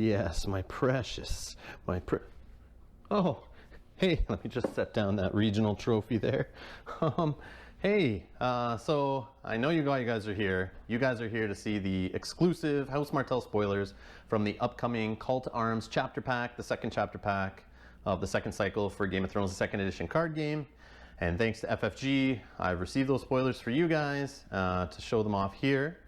Yes, my precious, Oh, hey, let me just set down that regional trophy there. Hey, so I know you guys are here. You guys are here to see the exclusive House Martell spoilers from the upcoming Call to Arms chapter pack, the second chapter pack of the second cycle for Game of Thrones, the second edition card game. And thanks to FFG, I've received those spoilers for you guys to show them off here.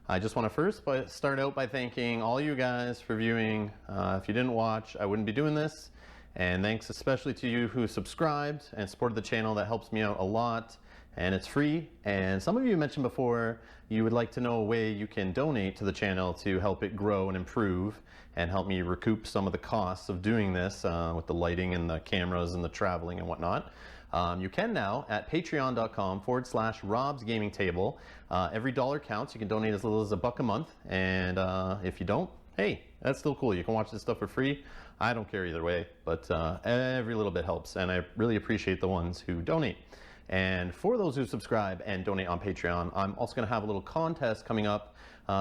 I just want to first start out by thanking all you guys for viewing. If you didn't watch, I wouldn't be doing this. And thanks especially to you who subscribed and supported the channel. That helps me out a lot. And it's free. And some of you mentioned before you would like to know a way you can donate to the channel to help it grow and improve and help me recoup some of the costs of doing this with the lighting and the cameras and the traveling and whatnot. You can now at patreon.com/Rob's Gaming Table. Every dollar counts. You can donate as little as $1 a month. And if you don't, hey, that's still cool. You can watch this stuff for free. I don't care either way, but every little bit helps. And I really appreciate the ones who donate. And for those who subscribe and donate on Patreon, I'm also going to have a little contest coming up.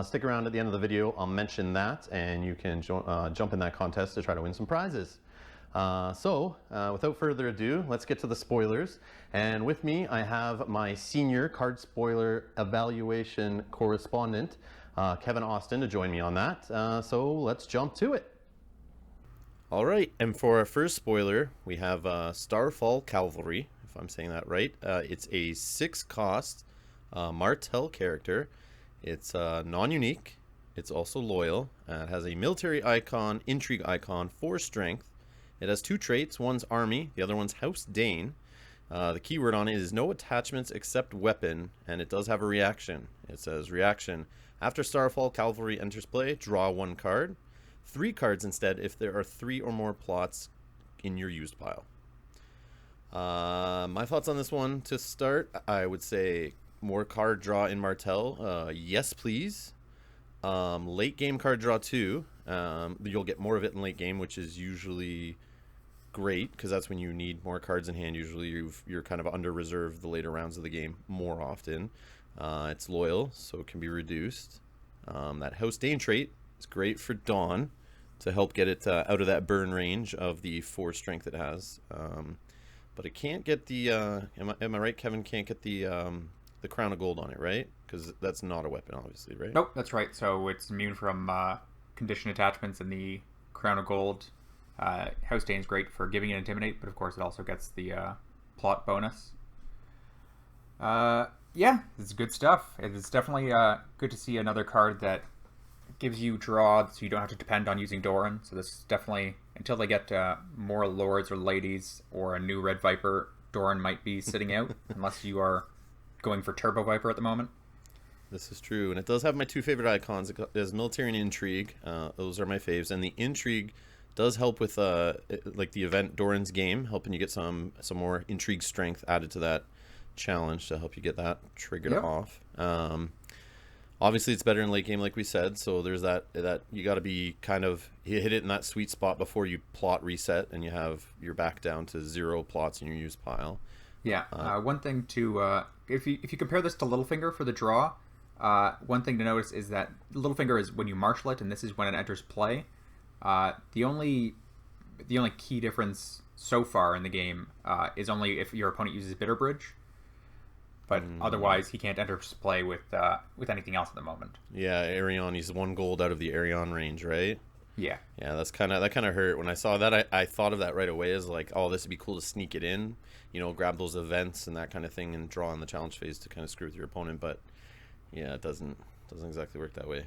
Stick around at the end of the video. I'll mention that, and you can jump in that contest to try to win some prizes. Without further ado, let's get to the spoilers. And with me, I have my senior card spoiler evaluation correspondent, Kevin Austin, to join me on that. So let's jump to it. All right, and for our first spoiler, we have Starfall Cavalry, if I'm saying that right. It's a 6-cost Martell character. It's non-unique. It's also loyal. It has a military icon, intrigue icon, 4 strength. It has 2 traits. One's army, the other one's House Dane. The keyword on it is no attachments except weapon, and it does have a reaction. It says reaction. After Starfall Cavalry enters play, draw 1 card. 3 cards instead if there are 3 or more plots in your used pile. My thoughts on this one to start, I would say more card draw in Martell. Yes, please. Late game card draw too. You'll get more of it in late game, which is usually great because that's when you need more cards in hand. Usually you're kind of under reserve the later rounds of the game more often. It's loyal, so it can be reduced. That House Dane trait is great for Dawn to help get it out of that burn range of the 4 strength it has. But it can't get the, am I right, Kevin? Can't get the Crown of Gold on it, right? Because that's not a weapon, obviously, right? Nope, that's right. So it's immune from condition attachments in the Crown of Gold. House Dane's great for giving it Intimidate, but of course it also gets the plot bonus. Yeah, it's good stuff. It's definitely good to see another card that gives you draw, so you don't have to depend on using Doran. So this is definitely, until they get more lords or ladies or a new Red Viper, Doran might be sitting out, unless you are going for Turbo Viper at the moment. This is true, and it does have my 2 favorite icons. It has military and intrigue. Those are my faves, and the intrigue does help with like the event Doran's Game, helping you get some more intrigue strength added to that challenge to help you get that triggered off. Obviously, it's better in late game, like we said. So there's that you got to be kind of hit it in that sweet spot before you plot reset, and you're back down to 0 plots in your use pile. Yeah. One thing to if you compare this to Littlefinger for the draw, one thing to notice is that Littlefinger is when you marshal it, and this is when it enters play. The only key difference so far in the game is only if your opponent uses Bitter Bridge. But otherwise, he can't enter play with anything else at the moment. Yeah, Arion, he's 1 gold out of the Arion range, right? Yeah. Yeah, that kind of hurt. When I saw that, I thought of that right away as like, oh, this would be cool to sneak it in, grab those events and that kind of thing and draw in the challenge phase to kind of screw with your opponent. But yeah, it doesn't exactly work that way.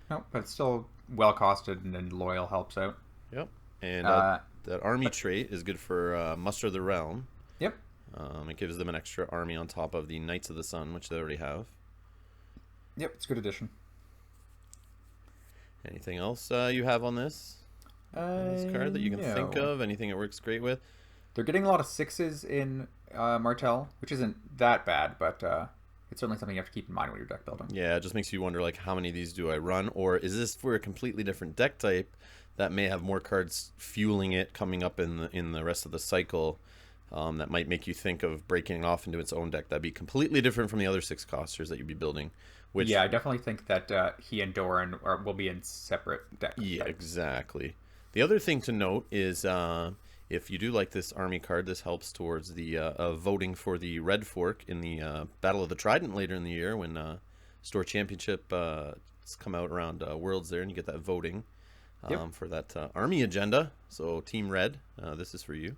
No, but it's still well costed, and then loyal helps out. Yep. And that army trait is good for Muster the Realm. Yep. It gives them an extra army on top of the Knights of the Sun, which they already have. Yep, it's a good addition. Anything else you have on this card that you can think of? Anything it works great with? They're getting a lot of 6s in Martell, which isn't that bad, but it's certainly something you have to keep in mind when you're deck building. Yeah, it just makes you wonder, like, how many of these do I run? Or is this for a completely different deck type that may have more cards fueling it coming up in the rest of the cycle? that might make you think of breaking it off into its own deck. That'd be completely different from the other 6 costers that you'd be building. Which, yeah, I definitely think that he and Doran will be in separate decks. yeah, exactly. The other thing to note is if you do like this army card, this helps towards the voting for the Red Fork in the Battle of the Trident later in the year when Store Championship come out around Worlds there, and you get that voting for that army agenda. So Team Red, this is for you.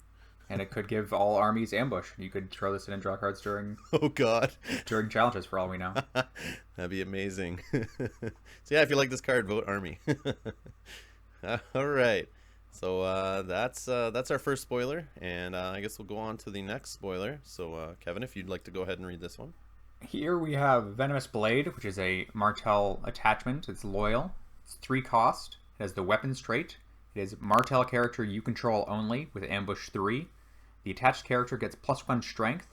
And it could give all armies ambush. You could throw this in and draw cards during Oh God, during challenges for all we know. that'd be amazing. So yeah, if you like this card, vote army. All right. So that's our first spoiler, and I guess we'll go on to the next spoiler. So Kevin, if you'd like to go ahead and read this one. Here we have Venomous Blade, which is a Martell attachment. It's loyal. It's 3 cost. It has the weapons trait. It is Martell character you control only with ambush 3. The attached character gets +1 strength.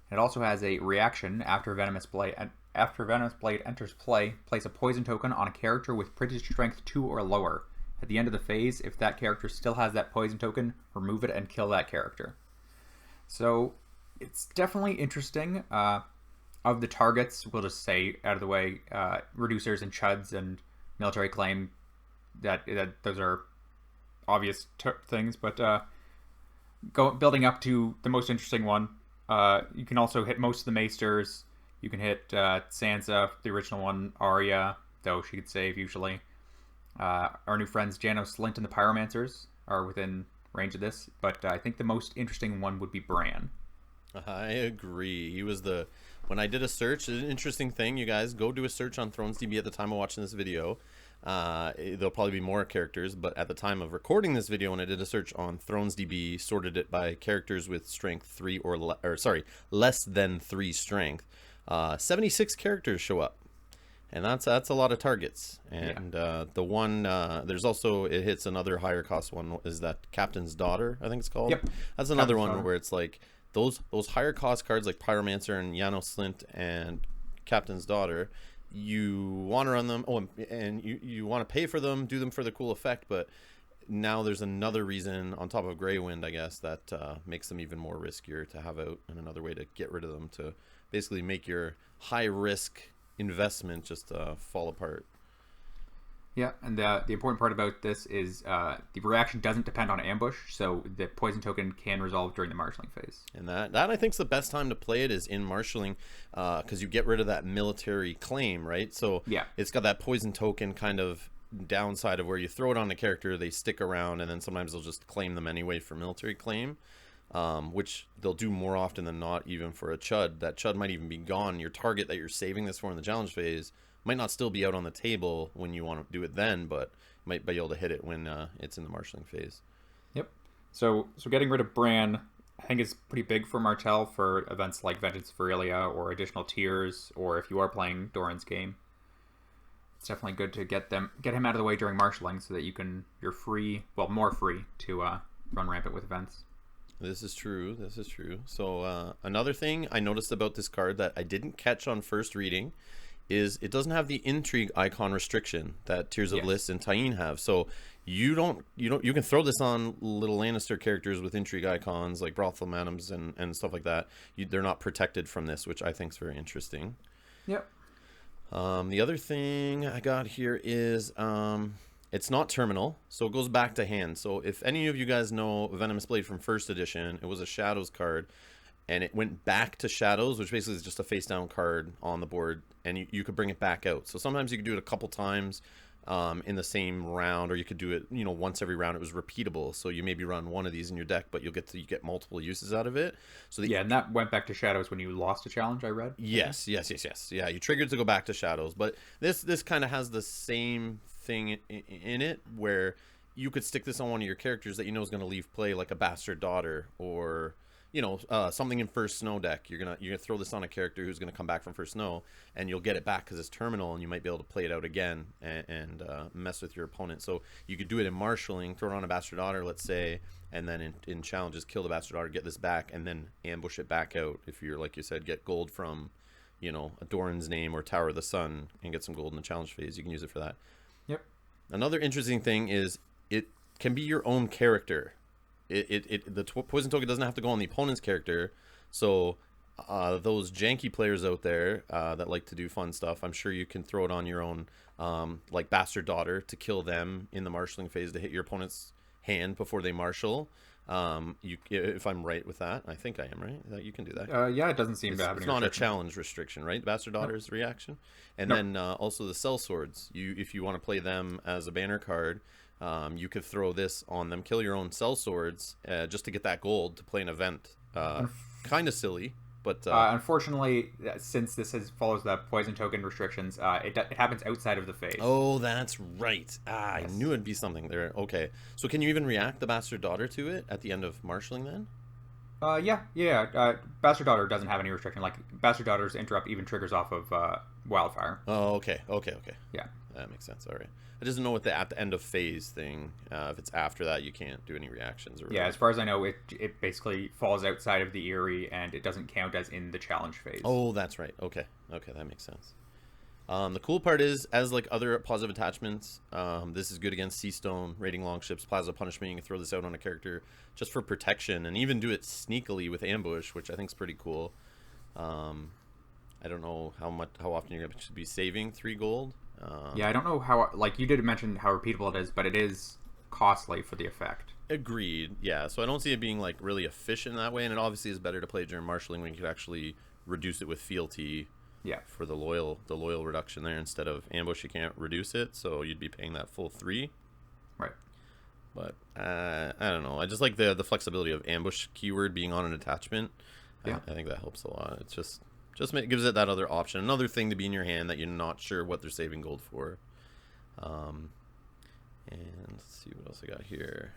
It also has a reaction after Venomous Blade. After Venomous Blade enters play, place a poison token on a character with British strength 2 or lower. At the end of the phase, if that character still has that poison token, remove it and kill that character. So it's definitely interesting. Of the targets, we'll just say out of the way, reducers and chuds and military claim. That those are obvious things, but building up to the most interesting one, you can also hit most of the maesters. You can hit Sansa, the original one, Arya, though she could save usually. Our new friends Janos, Slint, and the Pyromancers are within range of this, but I think the most interesting one would be Bran. I agree. He was when I did a search, an interesting thing, you guys, go do a search on ThronesDB at the time of watching this video. There'll probably be more characters, but at the time of recording this video, when I did a search on ThronesDB, sorted it by characters with strength 3 or less than 3 strength. 76 characters show up. And that's a lot of targets. And the one, there's also, it hits another higher cost one, is that Captain's Daughter, I think it's called. Yep. That's another Captain's one Daughter. where it's like those higher cost cards like Pyromancer and Janos Slint and Captain's Daughter, you want to run them, and you want to pay for them, do them for the cool effect, but now there's another reason on top of Grey Wind, I guess, that makes them even more riskier to have out, and another way to get rid of them, to basically make your high risk investment just fall apart. Yeah, and the important part about this is the reaction doesn't depend on ambush, so the poison token can resolve during the marshalling phase. And that I think is the best time to play it is in marshalling, because you get rid of that military claim, right? So yeah, it's got that poison token kind of downside of where you throw it on a character, they stick around, and then sometimes they'll just claim them anyway for military claim, which they'll do more often than not, even for a chud. That chud might even be gone. Your target that you're saving this for in the challenge phase might not still be out on the table when you want to do it then, but might be able to hit it when it's in the marshalling phase. Yep. So getting rid of Bran, I think is pretty big for Martell for events like Vengeance for Ilia or additional tiers, or if you are playing Doran's game. It's definitely good to get him out of the way during marshalling so that you're free, well, more free to run rampant with events. This is true. This is true. So another thing I noticed about this card that I didn't catch on first reading is it doesn't have the intrigue icon restriction that Tears of Lys and Tyene have. So you can throw this on little Lannister characters with intrigue icons like Brothel Madams and stuff like that. They're not protected from this, which I think is very interesting. Yep. The other thing I got here is it's not terminal, so it goes back to hand. So if any of you guys know Venomous Blade from first edition, it was a Shadows card, and it went back to Shadows, which basically is just a face down card on the board, and you could bring it back out. So sometimes you could do it a couple times in the same round, or you could do it once every round. It was repeatable, so you maybe run one of these in your deck, but you get multiple uses out of it. So and that went back to Shadows when you lost a challenge, I read. Yes. Yeah, you triggered to go back to Shadows, but this kind of has the same thing in it, where you could stick this on one of your characters that is going to leave play, like a Bastard Daughter, or something in First Snow deck. You're gonna throw this on a character who's gonna come back from First Snow, and you'll get it back because it's terminal, and you might be able to play it out again and mess with your opponent. So you could do it in marshalling, throw it on a Bastard Daughter, let's say, and then in challenges kill the Bastard Daughter, get this back, and then ambush it back out. If you're, like you said, get gold from a Doran's Name or Tower of the Sun and get some gold in the challenge phase, you can use it for that. Yep. Another interesting thing is it can be your own character. poison token doesn't have to go on the opponent's character. So those janky players out there that like to do fun stuff, I'm sure you can throw it on your own, like Bastard Daughter, to kill them in the marshalling phase to hit your opponent's hand before they marshal. If I'm right with that, I think I am right. That you can do that. Yeah, it doesn't seem to have It's any not a restriction. challenge restriction, right? Bastard Daughter's reaction, and Nope. then also the Cell Swords. If you want to play them as a banner card, you could throw this on them, kill your own Cell Swords, just to get that gold to play an event. Kind of silly, but Unfortunately, since follows the poison token restrictions, it happens outside of the phase. oh, that's right. I knew it'd be something there. Okay, so can you even react the Bastard Daughter to it at the end of marshalling then? Yeah. Bastard Daughter doesn't have any restriction. Like, Bastard Daughter's interrupt even triggers off of Wildfire. Oh, okay. Yeah. That makes sense. All right. I just know with the at the end of phase thing, if it's after that, you can't do any reactions. Or Yeah, as far as I know, it basically falls outside of the Eerie, and it doesn't count as in the challenge phase. Oh, that's right. Okay, that makes sense. The cool part is, as like other positive attachments, this is good against Sea Stone, Raiding Longships, Plasma Punishment. You can throw this out on a character just for protection, and even do it sneakily with Ambush, which I think is pretty cool. I don't know how often you're going to be saving 3 gold. Yeah, I don't know how, like, you did mention how repeatable it is, but it is costly for the effect. Agreed. Yeah, so I don't see it being like really efficient in that way, and it obviously is better to play during marshalling when you could actually reduce it with fealty. Yeah. For the loyal reduction there, instead of ambush, you can't reduce it, so you'd be paying that full 3. Right. But I don't know. I just like the flexibility of ambush keyword being on an attachment. Yeah. I think that helps a lot. It's just gives it that other option, another thing to be in your hand that you're not sure what they're saving gold for. And let's see what else I got here.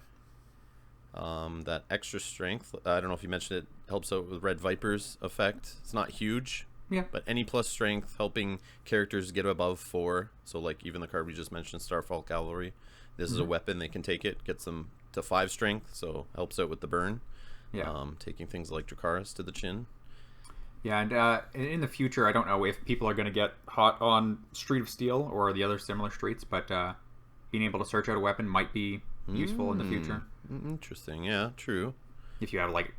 That extra strength, I don't know if you mentioned it, helps out with Red Viper's effect. It's not huge. Yeah. But any plus strength helping characters get above 4. So like even the card we just mentioned, Starfall Cavalry. This is a weapon, they can take it, gets them to 5 strength, so helps out with the burn. Yeah. Taking things like Dracarys to the chin. Yeah, and in the future, I don't know if people are going to get hot on Street of Steel or the other similar streets, but being able to search out a weapon might be useful in the future. Interesting, yeah, true. If you have, like,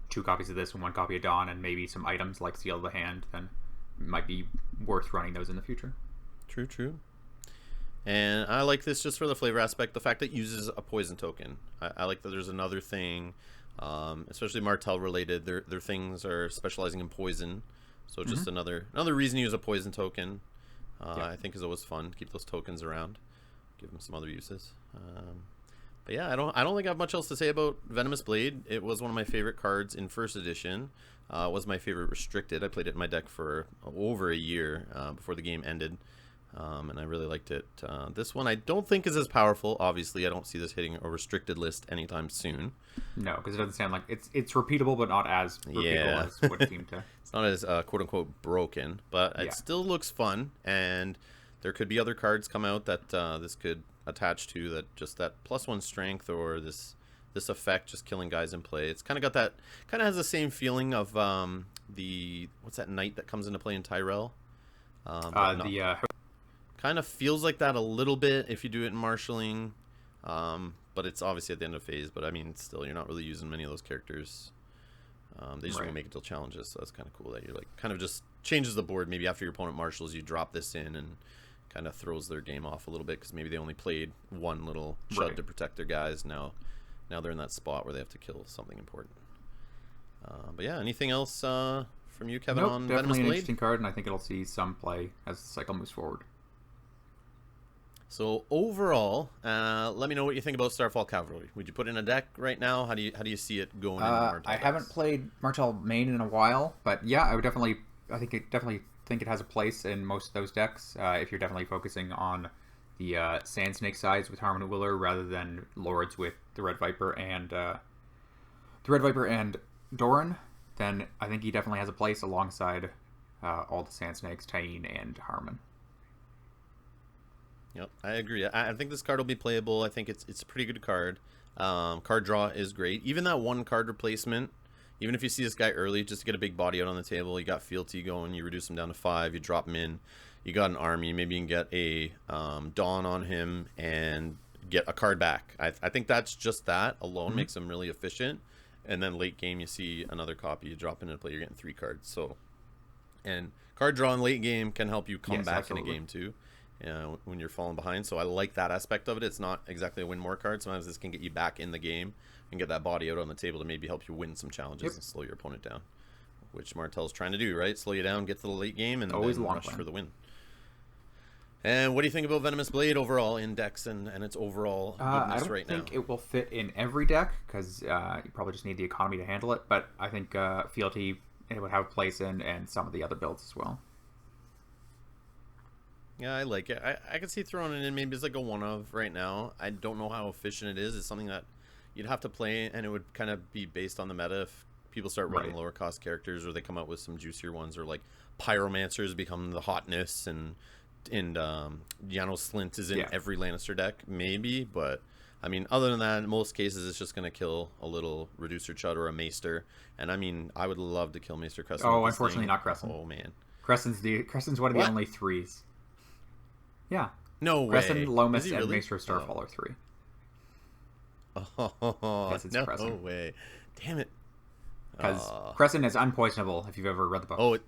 2 copies of this and 1 copy of Dawn and maybe some items like Seal of the Hand, then it might be worth running those in the future. True. And I like this just for the flavor aspect, the fact that it uses a poison token. I like that there's another thing, especially Martell related. Their things are specializing in poison, so just another reason to use a poison token. I think is always fun. Keep those tokens around, give them some other uses. But yeah, I don't think I have much else to say about Venomous Blade. It was one of my favorite cards in first edition. It was my favorite restricted. I played it in my deck for over a year before the game ended. And I really liked it. This one I don't think is as powerful. Obviously, I don't see this hitting a restricted list anytime soon. No, because it doesn't sound like it's repeatable, but not as repeatable as what it seemed to. It's not as quote-unquote broken, but it still looks fun, and there could be other cards come out that this could attach to, that just that +1 strength or this effect just killing guys in play. It's kind of got that, kind of has the same feeling of the, what's that knight that comes into play in Tyrell? Kind of feels like that a little bit if you do it in marshalling, but it's obviously at the end of phase. But I mean, still, you're not really using many of those characters. They just want to make it till challenges, so that's kind of cool that you're like kind of just changes the board. Maybe after your opponent marshals, you drop this in and kind of throws their game off a little bit because maybe they only played one little chud to protect their guys. Now they're in that spot where they have to kill something important. But yeah, anything else from you, Kevin, on Venomous Blade? Definitely an interesting card, and I think it'll see some play as the cycle moves forward. So overall, let me know what you think about Starfall Cavalry. Would you put in a deck right now? How do you see it going? In Martell I haven't played Martell main in a while, but yeah, I definitely think it has a place in most of those decks. If you're definitely focusing on the Sand Snake sides with Harmon Wheeler rather than Lords with the Red Viper and Doran, then I think he definitely has a place alongside all the Sand Snakes, Tyene and Harmon. Yep, I agree. I think this card will be playable. I think it's a pretty good card. Card draw is great. Even that 1 card replacement, even if you see this guy early, just to get a big body out on the table, you got fealty going, you reduce him down to 5, you drop him in, you got an army, maybe you can get a Dawn on him and get a card back. I think that's just that alone makes them really efficient. And then late game, you see another copy, you drop into play, you're getting 3 cards. So, and card draw in late game can help you come back in a game too, when you're falling behind. So I like that aspect of it. It's not exactly a win more card. Sometimes this can get you back in the game and get that body out on the table to maybe help you win some challenges and slow your opponent down, which Martell's trying to do, right? Slow you down, get to the late game, and always then rush for the win. And what do you think about Venomous Blade overall in decks and its overall goodness right now? I don't think it will fit in every deck because you probably just need the economy to handle it. But I think Fealty it would have a place in, and some of the other builds as well. Yeah, I like it. I could see throwing it in maybe as like a one-of right now. I don't know how efficient it is. It's something that you'd have to play, and it would kind of be based on the meta. If people start running lower cost characters, or they come out with some juicier ones, or like Pyromancers become the hotness, and Janos Slint is in every Lannister deck, maybe. But I mean, other than that, in most cases, it's just going to kill a little Reducer Chud or a Maester. And I mean, I would love to kill Maester Crescent. Oh, unfortunately not Crescent. Oh, man. Crescent's one of the only 3s. Yeah. No way. Crescent, Lomas, and really? Maester of Starfall are 3. Oh, yes, it's no Crescent. way. Damn it. Because Crescent is unpoisonable, if you've ever read the book.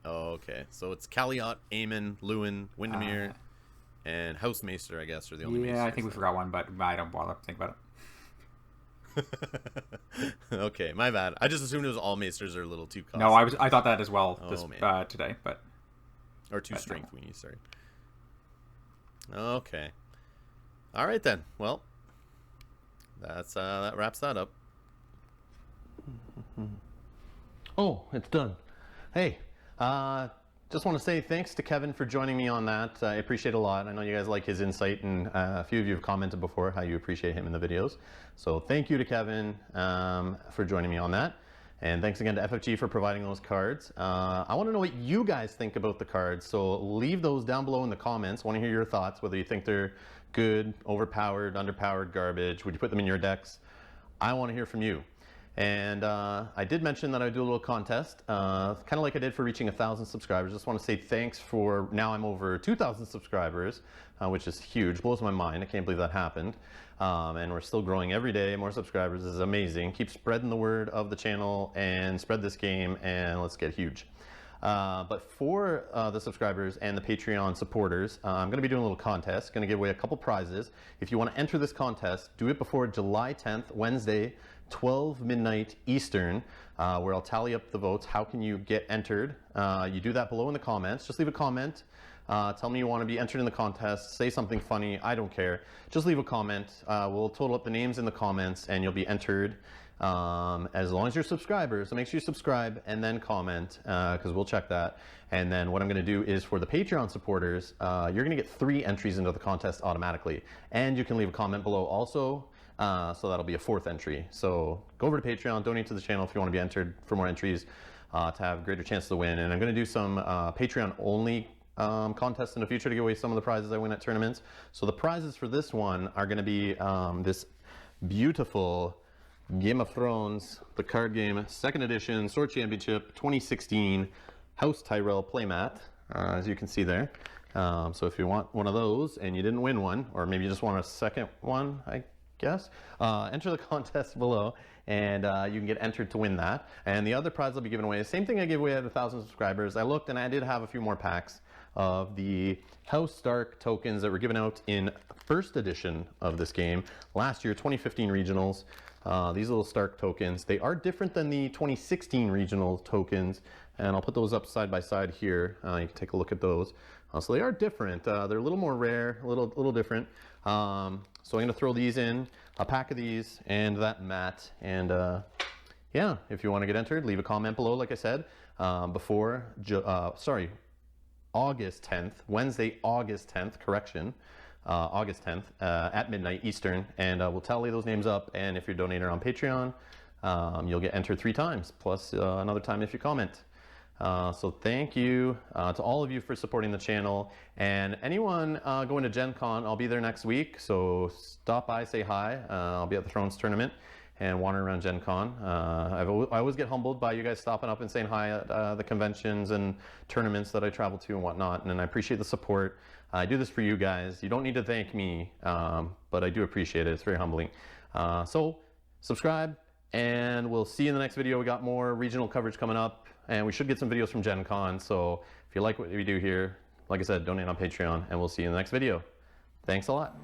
Oh, okay. So it's Kaliot, Aemon, Lewin, Windermere, and House Maester, I guess, are the only Maesters. Yeah, I think we forgot one, but I don't bother to think about it. Okay, my bad. I just assumed it was all Maesters are a little too costly. No, I thought that as well today, but... Or too strength weenie, sorry. Okay. All right, then. Well, that wraps that up. Oh, it's done. Hey, just want to say thanks to Kevin for joining me on that. I appreciate it a lot. I know you guys like his insight, and a few of you have commented before how you appreciate him in the videos. So thank you to Kevin for joining me on that. And thanks again to FFG for providing those cards. I want to know what you guys think about the cards, so leave those down below in the comments. I want to hear your thoughts, whether you think they're good, overpowered, underpowered, garbage. Would you put them in your decks? I want to hear from you. And I did mention that I would do a little contest, kind of like I did for reaching 1,000 subscribers. Just want to say thanks for, now I'm over 2,000 subscribers, which is huge, blows my mind. I can't believe that happened. And we're still growing every day, more subscribers is amazing. Keep spreading the word of the channel and spread this game, and let's get huge. But for the subscribers and the Patreon supporters, I'm going to be doing a little contest, going to give away a couple prizes. If you want to enter this contest, do it before July 10th, Wednesday, 12 midnight Eastern, where I'll tally up the votes. How can you get entered? You do that below in the comments. Just leave a comment. Tell me you want to be entered in the contest. Say something funny. I don't care. Just leave a comment. We'll total up the names in the comments, and you'll be entered. As long as you're subscribers, so make sure you subscribe and then comment, because we'll check that. And then what I'm going to do is for the Patreon supporters, you're going to get 3 entries into the contest automatically. And you can leave a comment below also. So that'll be a 4th entry. So go over to Patreon, donate to the channel if you want to be entered for more entries to have greater chance to win. And I'm going to do some Patreon only contests in the future to give away some of the prizes I win at tournaments. So the prizes for this one are going to be this beautiful Game of Thrones, the card game, 2nd edition, Sword Championship 2016 House Tyrell playmat, as you can see there. So if you want one of those and you didn't win one, or maybe you just want a second one, I guess, enter the contest below, and you can get entered to win that. And the other prize I'll be giving away, same thing I gave away at 1,000 subscribers. I looked and I did have a few more packs of the House Stark tokens that were given out in 1st edition of this game last year, 2015 regionals. These little Stark tokens, they are different than the 2016 regional tokens, and I'll put those up side by side here. You can take a look at those. So they are different. They're a little more rare, a little different. So I'm going to throw these in, a pack of these, and that mat. And yeah, if you want to get entered, leave a comment below, like I said, before, August 10th, Wednesday, August 10th, correction. August 10th at midnight Eastern, and we'll tally those names up. And if you're a donator on Patreon, you'll get entered 3 times, plus another time if you comment. So thank you to all of you for supporting the channel. And anyone going to Gen Con, I'll be there next week, so stop by, say hi. I'll be at the Thrones tournament. and wandering around Gen Con. I always get humbled by you guys stopping up and saying hi at the conventions and tournaments that I travel to and whatnot, and I appreciate the support. I do this for you guys. You don't need to thank me, but I do appreciate it. It's very humbling. So subscribe, and we'll see you in the next video. We got more regional coverage coming up, and we should get some videos from Gen Con. So if you like what we do here, like I said, donate on Patreon, and we'll see you in the next video. Thanks a lot.